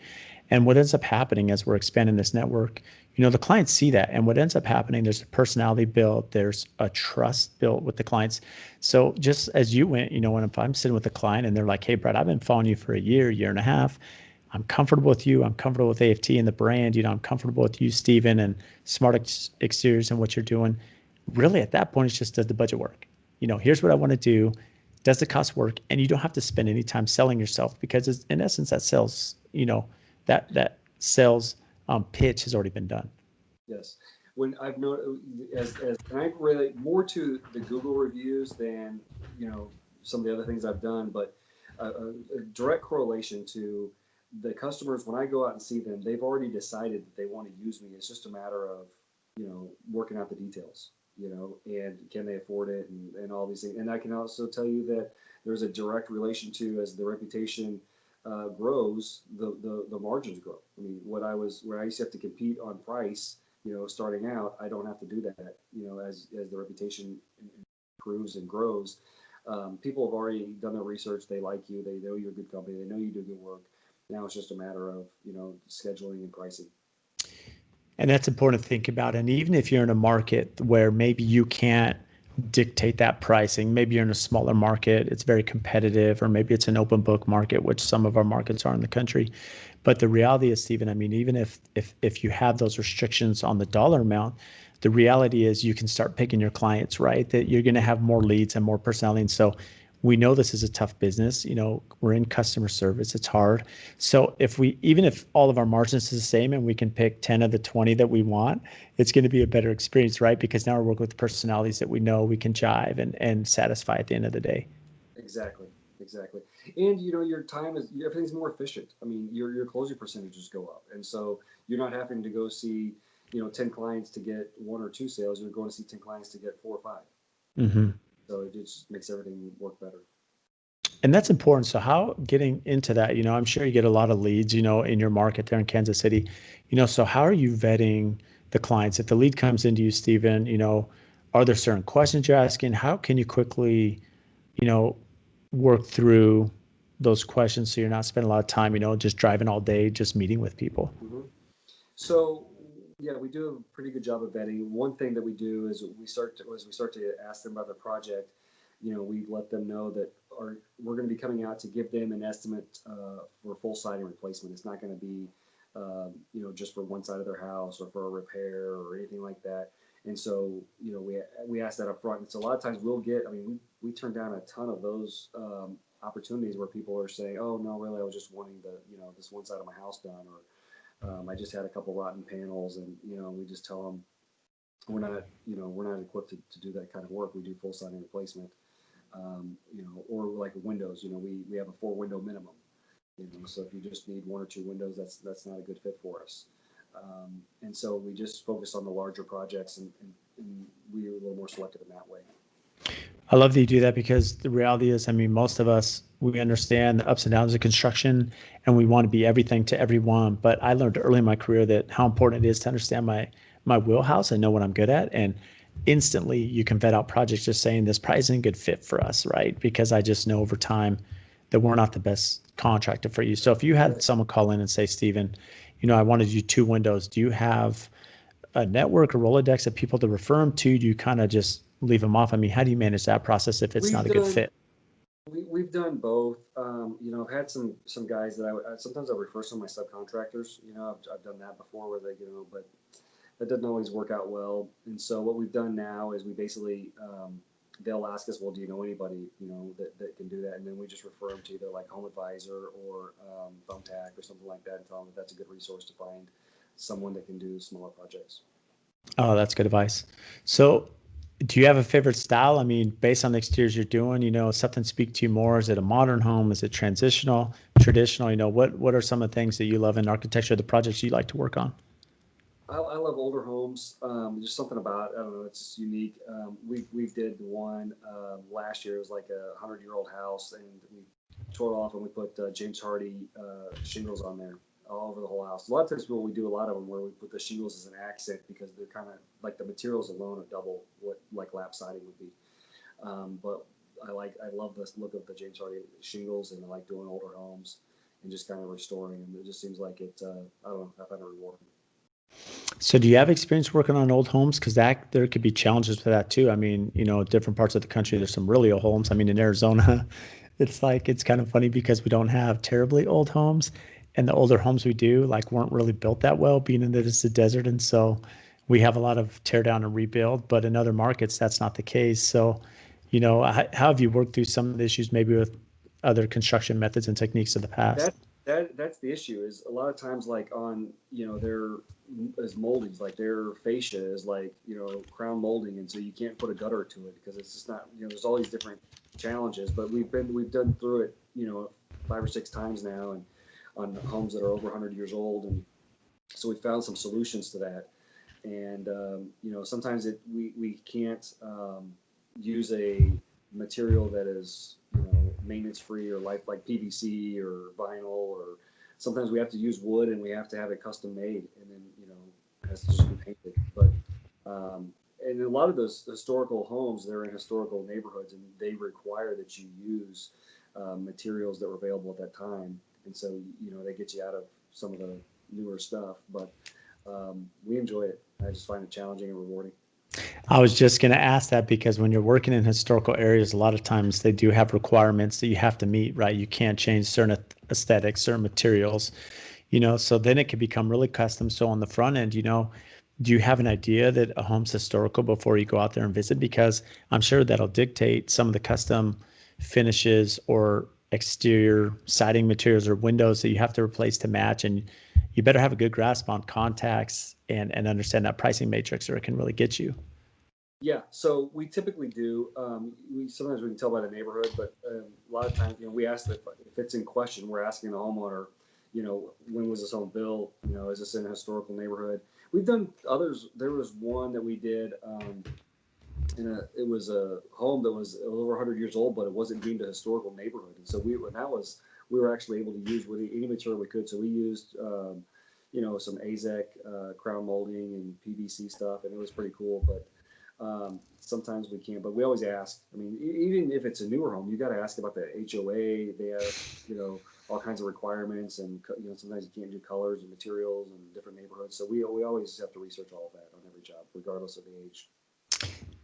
And what ends up happening as we're expanding this network, the clients see that. And what ends up happening, there's a personality built, there's a trust built with the clients. So just as you went, when if I'm sitting with a client and they're like, hey, Brad, I've been following you for a year and a half. I'm comfortable with you. I'm comfortable with AFT and the brand. I'm comfortable with you, Stephen, and Smart Exteriors and what you're doing. Really, at that point, it's just does the budget work? Here's what I want to do. Does the cost work? And you don't have to spend any time selling yourself, because in essence, that sales, that sales pitch has already been done. Yes. When I've noticed, and I relate more to the Google reviews than some of the other things I've done, but a direct correlation to the customers. When I go out and see them, they've already decided that they want to use me. It's just a matter of working out the details, and can they afford it, and all these things. And I can also tell you that there's a direct relation to, as the reputation grows, the margins grow. I mean, where I used to have to compete on price, starting out, I don't have to do that. As the reputation improves and grows, people have already done their research. They like you. They know you're a good company. They know you do good work. Now it's just a matter of scheduling and pricing. And that's important to think about. And even if you're in a market where maybe you can't dictate that pricing, maybe you're in a smaller market, it's very competitive, or maybe it's an open book market, which some of our markets are in the country. But the reality is, Stephen, I mean, even if you have those restrictions on the dollar amount, the reality is you can start picking your clients, right? That you're going to have more leads and more personality. And so we know this is a tough business. We're in customer service. It's hard. So even if all of our margins is the same and we can pick 10 of the 20 that we want, it's going to be a better experience, right? Because now we're working with the personalities that we know we can jive and satisfy at the end of the day. Exactly. And your time everything's more efficient. I mean, your closing percentages go up, and so you're not having to go see 10 clients to get one or two sales. You're going to see 10 clients to get 4 or 5. Mm-hmm. So it just makes everything work better. And that's important. So how, getting into that, I'm sure you get a lot of leads, in your market there in Kansas City, so how are you vetting the clients? If the lead comes into you, Stephen, are there certain questions you're asking? How can you quickly, work through those questions so you're not spending a lot of time, just driving all day, just meeting with people? Mm-hmm. So yeah, we do a pretty good job of vetting. One thing that we do is we start to ask them about their project. We let them know that we're going to be coming out to give them an estimate for full siding replacement. It's not going to be just for one side of their house or for a repair or anything like that. And so, we ask that up front. And so a lot of times we'll get, I mean, we turn down a ton of those opportunities where people are saying, oh, no, really, I was just wanting this one side of my house done, or I just had a couple rotten panels, and, we just tell them we're not equipped to do that kind of work. We do full siding replacement, or like windows, we have a 4 window minimum. So if you just need 1 or 2 windows, that's not a good fit for us. And so we just focus on the larger projects, and we're a little more selective in that way. I love that you do that, because the reality is, I mean, most of us, we understand the ups and downs of construction, and we want to be everything to everyone. But I learned early in my career that how important it is to understand my wheelhouse and know what I'm good at. And instantly you can vet out projects just saying this probably isn't a good fit for us, right? Because I just know over time that we're not the best contractor for you. So if you had someone call in and say, Steven, I wanted you 2 windows, do you have a network or Rolodex of people to refer them to? Do you kind of just leave them off? I mean, how do you manage that process if it's not a good fit? We've done both. I've had some guys that sometimes I refer some of my subcontractors. I've done that before where they, but that doesn't always work out well. And so what we've done now is we basically, they'll ask us, well, do you know anybody, that can do that? And then we just refer them to either like Home Advisor or Thumbtack or something like that, and tell them that that's a good resource to find someone that can do smaller projects. Oh, that's good advice. So do you have a favorite style? I mean, based on the exteriors you're doing, something speak to you more? Is it a modern home? Is it transitional, traditional? What are some of the things that you love in architecture, the projects you like to work on? I love older homes. Just something about, I don't know, it's just unique. We did one last year. It was like a 100-year-old house, and we tore it off and we put James Hardy shingles on there all over the whole house. A lot of times, we do a lot of them where we put the shingles as an accent, because they're kind of like the materials alone are double what like lap siding would be. But I love the look of the James Hardy shingles, and I like doing older homes and just kind of restoring them. It just seems like it. I don't know. I find it rewarding. So do you have experience working on old homes? Because there could be challenges with that too. I mean, different parts of the country, there's some really old homes. I mean, in Arizona, it's kind of funny because we don't have terribly old homes, and the older homes we do weren't really built that well, being in that it's a desert. And so we have a lot of tear down and rebuild, but in other markets, that's not the case. So, how have you worked through some of the issues maybe with other construction methods and techniques of the past? That's the issue. Is a lot of times like on their as moldings, like their fascia is like crown molding, and so you can't put a gutter to it because it's just not, there's all these different challenges. But we've done through it 5 or 6 times now, and on homes that are over 100 years old, and so we found some solutions to that. And sometimes we can't use a material that is maintenance free or life, like PVC or vinyl, or sometimes we have to use wood and we have to have it custom made, and then it has to just be painted. But and a lot of those historical homes, they're in historical neighborhoods, and they require that you use materials that were available at that time, and so they get you out of some of the newer stuff. But we enjoy it. I just find it challenging and rewarding. I was just going to ask that, because when you're working in historical areas, a lot of times they do have requirements that you have to meet, right? You can't change certain aesthetics, certain materials, so then it can become really custom. So on the front end, do you have an idea that a home's historical before you go out there and visit? Because I'm sure that'll dictate some of the custom finishes or exterior siding materials or windows that you have to replace to match. And you better have a good grasp on contacts and understand that pricing matrix, or it can really get you. Yeah, so we typically do. Sometimes we can tell by the neighborhood, but a lot of times, we ask if it's in question. We're asking the homeowner, when was this home built? Is this in a historical neighborhood? We've done others. There was one that we did. It was a home that was over 100 years old, but it wasn't deemed a historical neighborhood, and so we were actually able to use any material we could. So we used, some AZEK crown molding and PVC stuff, and it was pretty cool. But sometimes we can't, but we always ask. I mean, even if it's a newer home, you got to ask about the HOA. They have, all kinds of requirements, and sometimes you can't do colors and materials in different neighborhoods. So we always have to research all of that on every job, regardless of the age.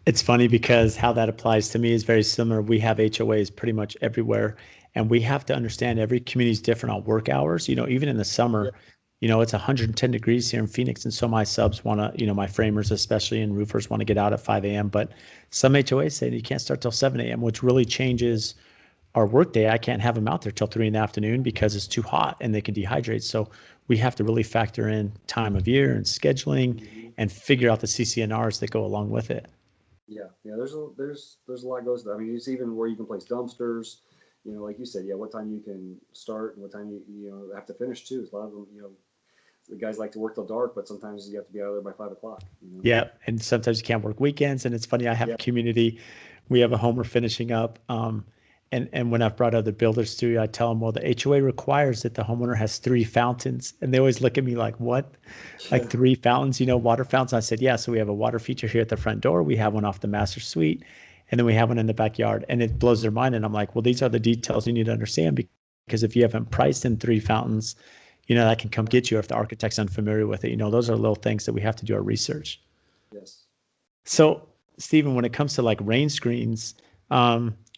It's funny because how that applies to me is very similar. We have HOAs pretty much everywhere, and we have to understand every community is different on work hours. Even in the Yeah. summer, it's 110 degrees here in Phoenix. And so my subs want to, my framers especially and roofers want to get out at 5 a.m. But some HOAs say you can't start till 7 a.m., which really changes our workday. I can't have them out there till 3 in the afternoon because it's too hot and they can dehydrate. So we have to really factor in time of year and scheduling and figure out the CCNRs that go along with it. Yeah, there's a lot goes to that. I mean, it's even where you can place dumpsters. Like you said, what time you can start and what time you have to finish too. A lot of them, the guys like to work till dark, but sometimes you have to be out of there by 5 o'clock. Yeah, and sometimes you can't work weekends. And it's funny, I have a community. We have a home we're finishing up. And when I've brought other builders through, I tell them, well, the HOA requires that the homeowner has 3 fountains. And they always look at me like, what? Like 3 fountains, water fountains? I said, yeah. So we have a water feature here at the front door. We have one off the master suite. And then we have one in the backyard. And it blows their mind. And I'm like, well, these are the details you need to understand, because if you haven't priced in 3 fountains, that can come get you if the architect's unfamiliar with it. Those are little things that we have to do our research. Yes. So, Stephen, when it comes to like rain screens,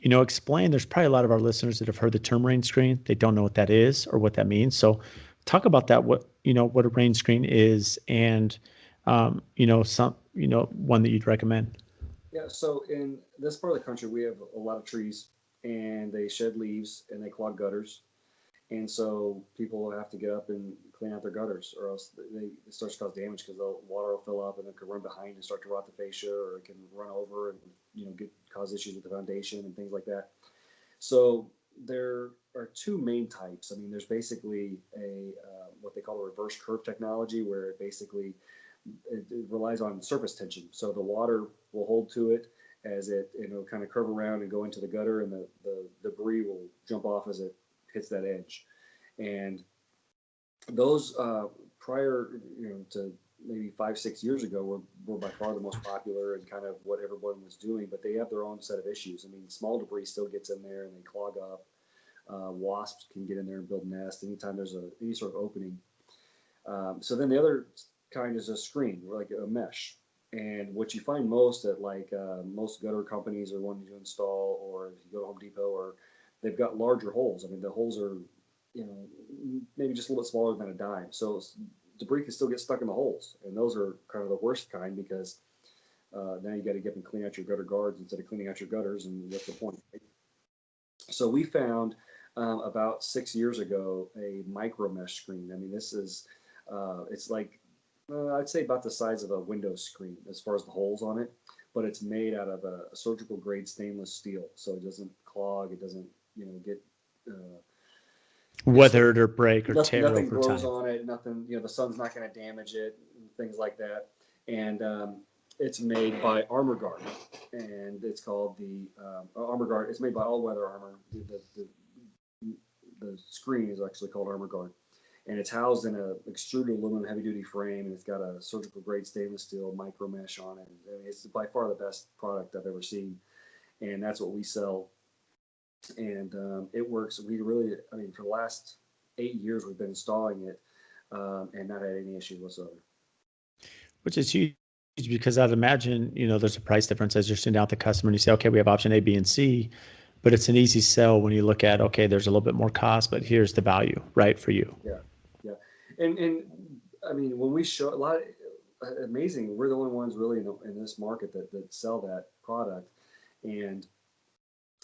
explain, there's probably a lot of our listeners that have heard the term rain screen. They don't know what that is or what that means. So talk about that, what a rain screen is and, one that you'd recommend. Yeah. So in this part of the country, we have a lot of trees and they shed leaves and they clog gutters. And so people have to get up and clean out their gutters, or else it starts to cause damage because the water will fill up and it can run behind and start to rot the fascia, or it can run over and cause issues with the foundation and things like that. So there are 2 main types. I mean, there's basically a what they call a reverse curve technology, where it relies on surface tension. So the water will hold to it as it kind of curve around and go into the gutter, and the debris will jump off as it hits that edge. And those prior to maybe 5-6 years ago were by far the most popular and kind of what everyone was doing, but they have their own set of issues. I mean, small debris still gets in there and they clog up. Wasps can get in there and build nests anytime there's any sort of opening. So then the other kind is a screen, like a mesh. And what you find most at most gutter companies are wanting to install, or if you go to Home Depot, or they've got larger holes. I mean, the holes are, maybe just a little bit smaller than a dime. So debris can still get stuck in the holes. And those are kind of the worst kind, because now you got to get up and clean out your gutter guards instead of cleaning out your gutters. And what's the point? Right? So we found about 6 years ago a micro mesh screen. I mean, this is, it's like, I'd say about the size of a window screen as far as the holes on it, but it's made out of a surgical grade stainless steel. So it doesn't clog. It doesn't, get weathered or break or tear over time. Nothing grows on it. Nothing, the sun's not going to damage it, things like that. And it's made by Armor Guard, and it's called the Armor Guard. It's made by All Weather Armor. The screen is actually called Armor Guard, and it's housed in a extruded aluminum heavy duty frame, and it's got a surgical grade stainless steel micro mesh on it. I mean, it's by far the best product I've ever seen, and that's what we sell. And it works. We really, I mean, for the last 8 years we've been installing it, and not had any issue whatsoever. Which is huge, because I'd imagine, there's a price difference as you're sitting down with the customer and you say, okay, we have option A, B, and C, but it's an easy sell when you look at, okay, there's a little bit more cost, but here's the value, right, for you. Yeah. And I mean, when we show amazing, we're the only ones really in this market that sell that product. And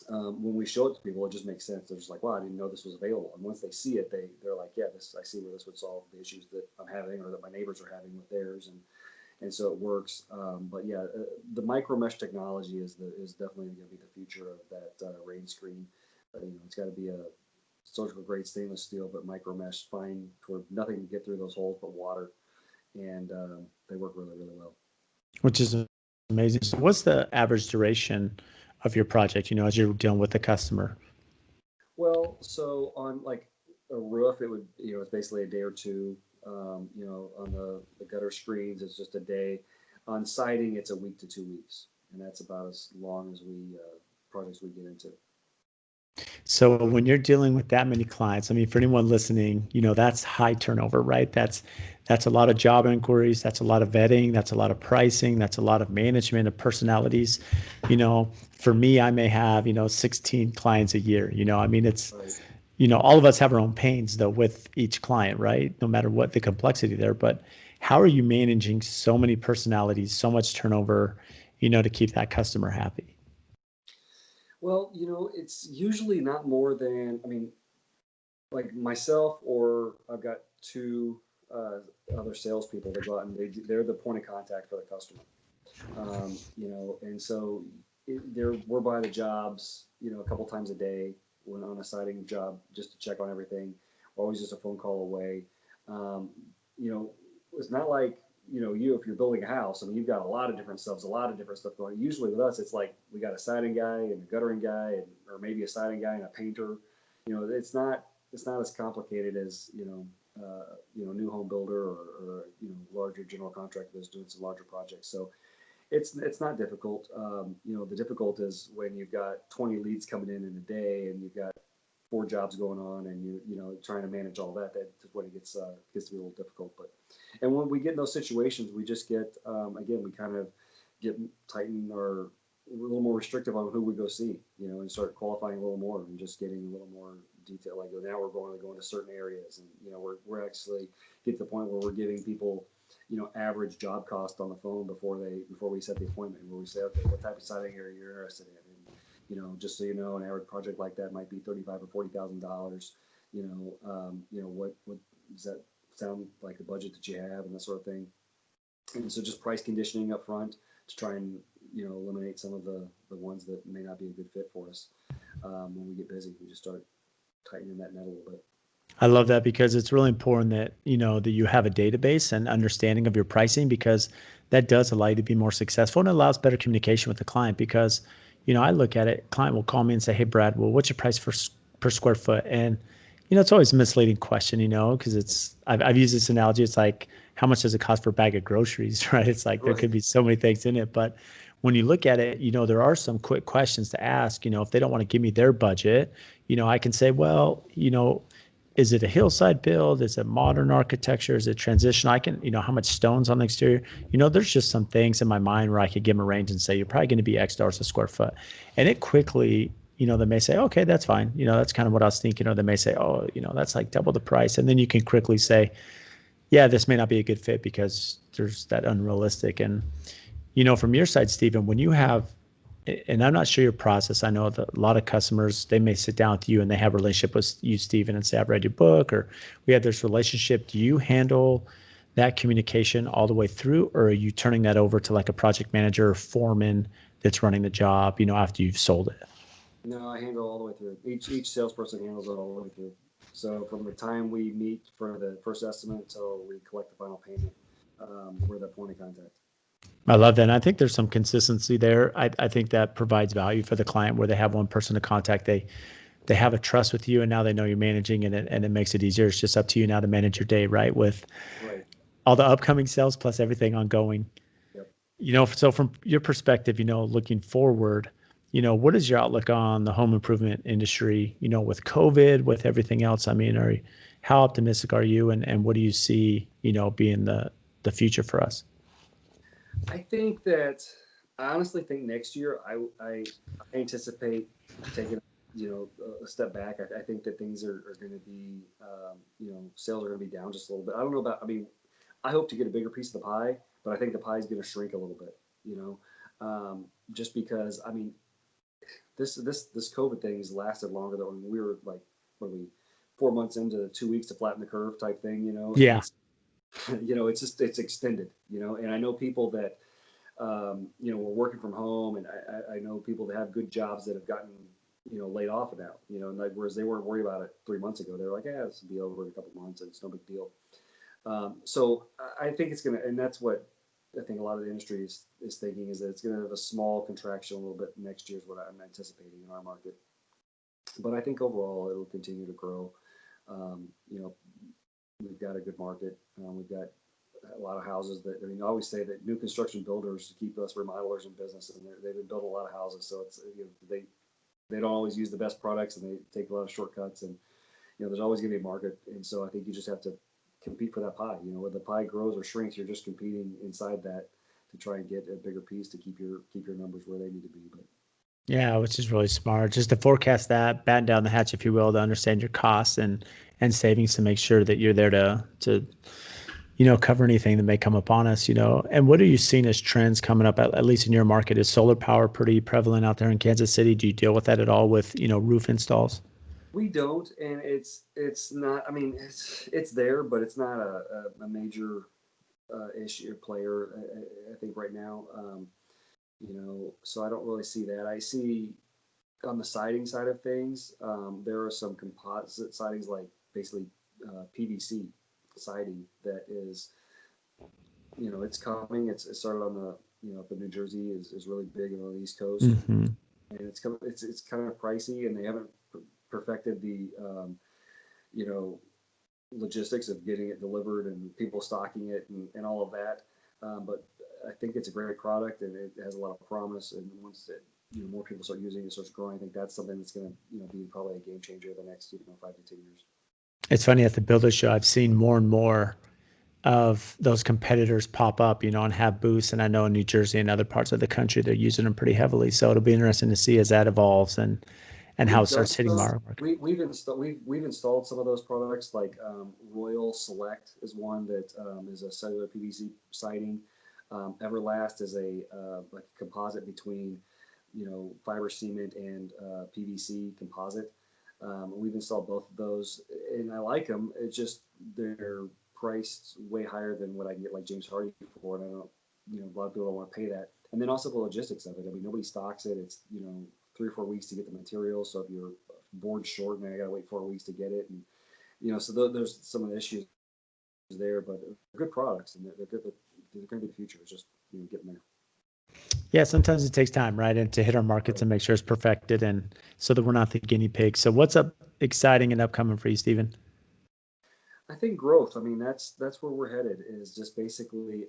when we show it to people, it just makes sense. They're just like, wow, I didn't know this was available. And once they see it, they're like, yeah, I see where this would solve the issues that I'm having or that my neighbors are having with theirs. And so it works. But yeah, the micro mesh technology is definitely going to be the future of that rain screen. It's got to be a surgical grade stainless steel, but micro mesh, fine for nothing to get through those holes but water. And they work really, really well. Which is amazing. So what's the average duration of your project, as you're dealing with the customer? Well, so on like a roof, it would, it's basically a day or two. On the gutter screens, it's just a day. On siding, it's a week to 2 weeks, and that's about as long as projects we get into. So when you're dealing with that many clients, I mean, for anyone listening, that's high turnover, right? That's a lot of job inquiries. That's a lot of vetting. That's a lot of pricing. That's a lot of management of personalities. For me, I may have, 16 clients a year. I mean, it's, right. all of us have our own pains though with each client, right? No matter what the complexity there. But how are you managing so many personalities, so much turnover, to keep that customer happy? Well, it's usually not more than, I mean, like myself, or I've got two uh, other salespeople that go out and they're the point of contact for the customer. And so we're by the jobs, a couple times a day when on a siding job just to check on everything. We're always just a phone call away. Um, you know, it's not like, if you're building a house, I mean, you've got a lot of different subs, a lot of different stuff going. Usually with us, it's like we got a siding guy and a guttering guy, or maybe a siding guy and a painter. It's not as complicated as, new home builder, or larger general contractor that's doing some larger projects. So it's not difficult. The difficult is when you've got 20 leads coming in a day, and you've got four jobs going on, and trying to manage all that. That's when it gets to be a little difficult. And when we get in those situations, we just get, again, we kind of get tighten our a little more restrictive on who we go see, and start qualifying a little more and just getting a little more detail. Like now we're going to go into certain areas, and we're actually get to the point where we're giving people, average job cost on the phone before we set the appointment, where we say, okay, what type of siding area you're interested in, and just so you know, an average project like that might be $35,000 or $40,000. What does that sound like, the budget that you have, and that sort of thing. And so just price conditioning up front to try and eliminate some of the ones that may not be a good fit for us. When we get busy, we just start tightening that net a little bit. I love that because it's really important that, that you have a database and understanding of your pricing, because that does allow you to be more successful, and it allows better communication with the client. Because, I look at it, client will call me and say, "Hey, Brad, well, what's your price per square foot?" And, it's always a misleading question, because I've used this analogy. It's like, how much does it cost for a bag of groceries, right? It's like there Right. could be so many things in it. But when you look at it, there are some quick questions to ask. If they don't want to give me their budget, I can say, well, is it a hillside build? Is it modern architecture? Is it transition? I can, how much stones on the exterior? There's just some things in my mind where I could give them a range and say, you're probably going to be X dollars a square foot. And it quickly, they may say, okay, that's fine. That's kind of what I was thinking. Or they may say, oh, that's like double the price. And then you can quickly say, yeah, this may not be a good fit because there's that unrealistic. And, from your side, Stephen, when you have, and I'm not sure your process. I know that a lot of customers, they may sit down with you and they have a relationship with you, Stephen, and say, I've read your book, or we have this relationship. Do you handle that communication all the way through, or are you turning that over to like a project manager or foreman that's running the job, after you've sold it? No, I handle all the way through. Each salesperson handles it all the way through. So from the time we meet for the first estimate until we collect the final payment, we're the point of contact. I love that. And I think there's some consistency there. I think that provides value for the client where they have one person to contact. They have a trust with you, and now they know you're managing, and it makes it easier. It's just up to you now to manage your day, right? With Right. all the upcoming sales plus everything ongoing. Yep. So from your perspective, looking forward, what is your outlook on the home improvement industry, with COVID, with everything else? I mean, how optimistic are you, and what do you see, being the future for us? I honestly think next year I anticipate taking a step back. I think that things are going to be sales are going to be down just a little bit. I don't know about. I mean, I hope to get a bigger piece of the pie, but I think the pie is going to shrink a little bit. Just because I mean this COVID thing has lasted longer than when we were like when we 4 months into 2 weeks to flatten the curve type thing. And Yeah. it's it's extended. And I know people that we're working from home, and I know people that have good jobs that have gotten, laid off now, and like, whereas they weren't worried about it 3 months ago. They're like, yeah, this will be over in a couple months, and it's no big deal. So I think it's going to, and that's what I think a lot of the industry is thinking, is that it's going to have a small contraction a little bit next year is what I'm anticipating in our market. But I think overall it'll continue to grow. You know, we've got a good market. We've got a lot of houses that, I mean, I always say that new construction builders keep us remodelers in business, and they've been building a lot of houses. So it's, they don't always use the best products, and they take a lot of shortcuts, and, there's always going to be a market. And so I think you just have to compete for that pie. Whether the pie grows or shrinks, you're just competing inside that to try and get a bigger piece to keep your numbers where they need to be. But Yeah, which is really smart. Just to forecast that, batten down the hatch, if you will, to understand your costs and savings to make sure that you're there to cover anything that may come upon us. And what are you seeing as trends coming up, at least in your market? Is solar power pretty prevalent out there in Kansas City? Do you deal with that at all with, roof installs? We don't, and it's not. I mean, it's there, but it's not a major issue player. I think right now, so I don't really see that. I see on the siding side of things, there are some composite sidings like basically PVC siding that is, it's coming. It started on the, up in New Jersey is really big on the East Coast, Hmm. and it's coming. It's kind of pricey, and they haven't perfected the, you know, logistics of getting it delivered and people stocking it and all of that. But I think it's a great product and it has a lot of promise. And once it, more people start using it, starts growing, I think that's something that's going to, be probably a game changer the next, 5 to 10 years. It's funny at the Builder Show, I've seen more and more of those competitors pop up, and have booths. And I know in New Jersey and other parts of the country, they're using them pretty heavily. So it'll be interesting to see as that evolves and how We've it done starts hitting some. our market. We've installed some of those products. Like Royal Select is one that is a cellular PVC siding. Everlast is a like a composite between fiber cement and PVC composite. We've installed both of those, and I like them. It's just they're priced way higher than what I can get like James Hardy for, and I don't, a lot of people don't want to pay that. And then also the logistics of it. I mean, nobody stocks it. It's 3 or 4 weeks to get the material. So if you're board short, and I got to wait 4 weeks to get it, and so there's some of the issues there, but they're good products and they're good. They're going to be the future. It's just getting there. Yeah, sometimes it takes time, right? And to hit our markets Right. and make sure it's perfected and so that we're not the guinea pig. So what's up exciting and upcoming for you, Stephen? I think growth. I mean, that's where we're headed. Is just basically,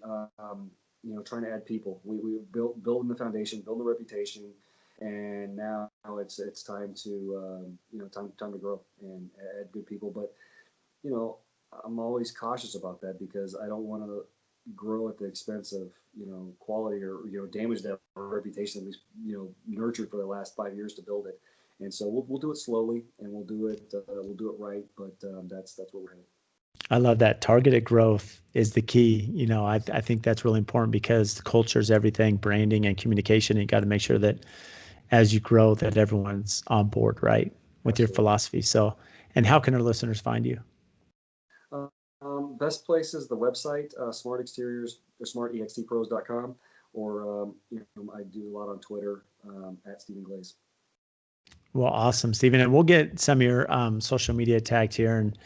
trying to add people. We building the foundation, building the reputation, and now it's time to time to grow and add good people. But you know, I'm always cautious about that because I don't want to grow at the expense of quality or damage that reputation that we nurtured for the last 5 years to build it. And so we'll do it slowly and we'll do it right. But that's where we're headed. I love that. Targeted growth is the key. I think that's really important because culture is everything, branding and communication. You got to make sure that as you grow, that everyone's on board, right, with your Absolutely. philosophy. So, and how can our listeners find you? Uh, Best place is the website, Smart Exteriors or smartextpros.com, or I do a lot on Twitter at Stephen Glaze. Well, awesome, Stephen. And we'll get some of your social media tagged here and,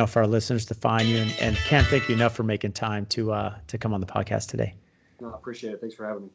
for our listeners to find you and can't thank you enough for making time to come on the podcast today. No, I appreciate it. Thanks for having me.